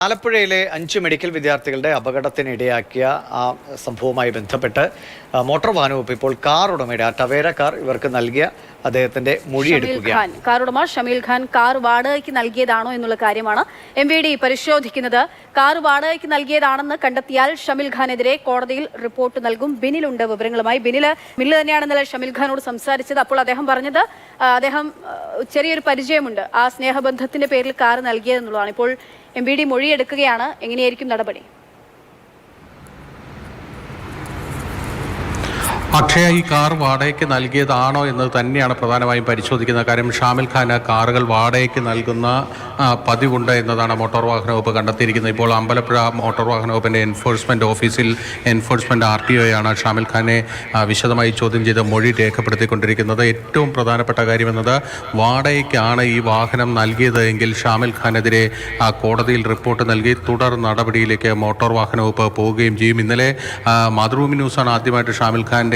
ആലപ്പുഴയിലെ 5 മെഡിക്കൽ വിദ്യാർത്ഥികളുടെ അപകടത്തിനിടയാക്കിയ ആ സംഭവവുമായി ബന്ധപ്പെട്ട് മോട്ടോർ വാഹന വകുപ്പ് ഇപ്പോൾ കാർ ഉടമയുടെ ടവേര കാർ ഇവർക്ക് നൽകിയ അദ്ദേഹത്തിന്റെ മൊഴിയെടുക്കുകയാണ്. കാർ ഉടമ ഷമീൽ ഖാൻ കാർ വാടകയ്ക്ക് നൽകിയതാണോ എന്നുള്ള കാര്യമാണ് MVD പരിശോധിക്കുന്നത്. കാർ വാടകയ്ക്ക് നൽകിയതാണെന്ന് കണ്ടെത്തിയാൽ ഷമീൽ ഖാനെതിരെ കോടതിയിൽ റിപ്പോർട്ട് നൽകും. ബിനിലുണ്ട് വിവരങ്ങളുമായി. ബിനിൽ തന്നെയാണ് ഇന്നലെ ഷമീൽ ഖാനോട് സംസാരിച്ചത്. അപ്പോൾ അദ്ദേഹം പറഞ്ഞത് അദ്ദേഹം ചെറിയൊരു പരിചയമുണ്ട്, ആ സ്നേഹബന്ധത്തിന്റെ പേരിൽ കാർ നൽകിയതെന്നുള്ളതാണ്. ഇപ്പോൾ MVD മൊഴിയെടുക്കുകയാണ്. എങ്ങനെയായിരിക്കും നടപടി? അക്ഷയ ഈ കാർ വാടകയ്ക്ക് നൽകിയതാണോ എന്ന് തന്നെയാണ് പ്രധാനമായും പരിശോധിക്കുന്ന കാര്യം. ഷാമിൽ ഖാന് കാറുകൾ വാടകയ്ക്ക് നൽകുന്ന പതിവുണ്ട് എന്നതാണ് മോട്ടോർ വാഹന വകുപ്പ് കണ്ടെത്തിയിരിക്കുന്നത്. ഇപ്പോൾ അമ്പലപ്പുഴ മോട്ടോർ വാഹന വകുപ്പിൻ്റെ എൻഫോഴ്സ്മെൻറ്റ് ഓഫീസിൽ എൻഫോഴ്സ്മെൻറ്റ് RTOയാണ് ഷാമിൽ ഖാനെ വിശദമായി ചോദ്യം ചെയ്ത് മൊഴി രേഖപ്പെടുത്തിക്കൊണ്ടിരിക്കുന്നത്. ഏറ്റവും പ്രധാനപ്പെട്ട കാര്യമെന്നത് വാടകയ്ക്കാണ് ഈ വാഹനം നൽകിയത് എങ്കിൽ ഷാമിൽ ഖാനെതിരെ കോടതിയിൽ റിപ്പോർട്ട് നൽകി തുടർ നടപടിയിലേക്ക് മോട്ടോർ വാഹന വകുപ്പ് പോവുകയും ചെയ്യും. ഇന്നലെ മാതൃഭൂമി ന്യൂസാണ് ആദ്യമായിട്ട് ഷാമിൽ ഖാൻ്റെ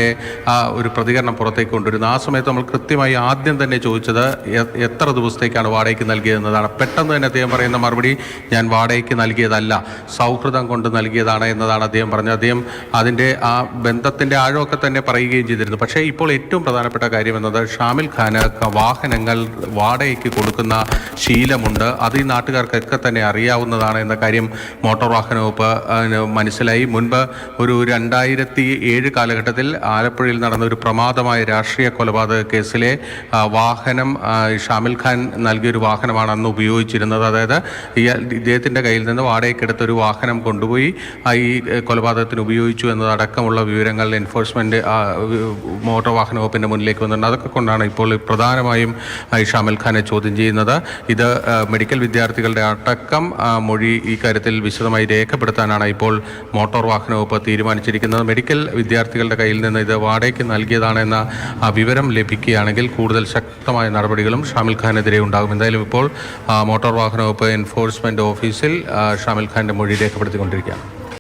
ഒരു പ്രതികരണം പുറത്തേക്ക് കൊണ്ടുവരുന്നത്. ആ സമയത്ത് നമ്മൾ കൃത്യമായി ആദ്യം തന്നെ ചോദിച്ചത് എത്ര ദിവസത്തേക്കാണ് വാടകയ്ക്ക് നൽകിയതെന്നതാണ്. പെട്ടെന്ന് തന്നെ അദ്ദേഹം പറയുന്ന മറുപടി, ഞാൻ വാടകയ്ക്ക് നൽകിയതല്ല, സൗഹൃദം കൊണ്ട് നൽകിയതാണ് എന്നതാണ് അദ്ദേഹം പറഞ്ഞത്. അദ്ദേഹം അതിൻ്റെ ആ ബന്ധത്തിൻ്റെ ആഴമൊക്കെ തന്നെ പറയുകയും ചെയ്തിരുന്നു. പക്ഷേ ഇപ്പോൾ ഏറ്റവും പ്രധാനപ്പെട്ട കാര്യം എന്നത് ഷാമിൽ ഖാന് വാഹനങ്ങൾ വാടകയ്ക്ക് കൊടുക്കുന്ന ശീലമുണ്ട്. അത് ഈ നാട്ടുകാർക്കൊക്കെ തന്നെ അറിയാവുന്നതാണ് എന്ന കാര്യം മോട്ടോർ വാഹന വകുപ്പ് മനസ്സിലായി. മുൻപ് ഒരു 2007 കാലഘട്ടത്തിൽ ആലപ്പുഴയിൽ നടന്ന ഒരു പ്രമാദമായ രാഷ്ട്രീയ കൊലപാതക കേസിലെ വാഹനം ഷാമിൽ ഖാൻ നൽകിയൊരു വാഹനമാണ് അന്ന് ഉപയോഗിച്ചിരുന്നത്. അതായത് ഇദ്ദേഹത്തിൻ്റെ കയ്യിൽ നിന്ന് വാടകയ്ക്കെടുത്തൊരു വാഹനം കൊണ്ടുപോയി ഈ കൊലപാതകത്തിന് ഉപയോഗിച്ചു എന്നതടക്കമുള്ള വിവരങ്ങൾ എൻഫോഴ്സ്മെൻറ്റ് മോട്ടോർ വാഹന വകുപ്പിൻ്റെ മുന്നിലേക്ക് വന്നിട്ടുണ്ട്. അതൊക്കെ കൊണ്ടാണ് ഇപ്പോൾ പ്രധാനമായും ഷാമിൽ ഖാനെ ചോദ്യം ചെയ്യുന്നത്. ഇത് മെഡിക്കൽ വിദ്യാർത്ഥികളുടെ അടക്കം മൊഴി ഈ കാര്യത്തിൽ വിശദമായി രേഖപ്പെടുത്താനാണ് ഇപ്പോൾ മോട്ടോർ വാഹന വകുപ്പ് തീരുമാനിച്ചിരിക്കുന്നത്. മെഡിക്കൽ വിദ്യാർത്ഥികളുടെ കയ്യിൽ നിന്ന് ഇത് വാടകയ്ക്ക് നൽകിയതാണെന്ന വിവരം ലഭിക്കുകയാണെങ്കിൽ കൂടുതൽ ശക്തമായ നടപടികളും ഷാമിൽ ഖാനെതിരെ ഉണ്ടാകും. എന്തായാലും ഇപ്പോൾ മോട്ടോർ വാഹന വകുപ്പ് എൻഫോഴ്സ്മെൻറ്റ് ഓഫീസിൽ ഷാമിൽ ഖാൻ്റെ മൊഴി രേഖപ്പെടുത്തിക്കൊണ്ടിരിക്കുകയാണ്.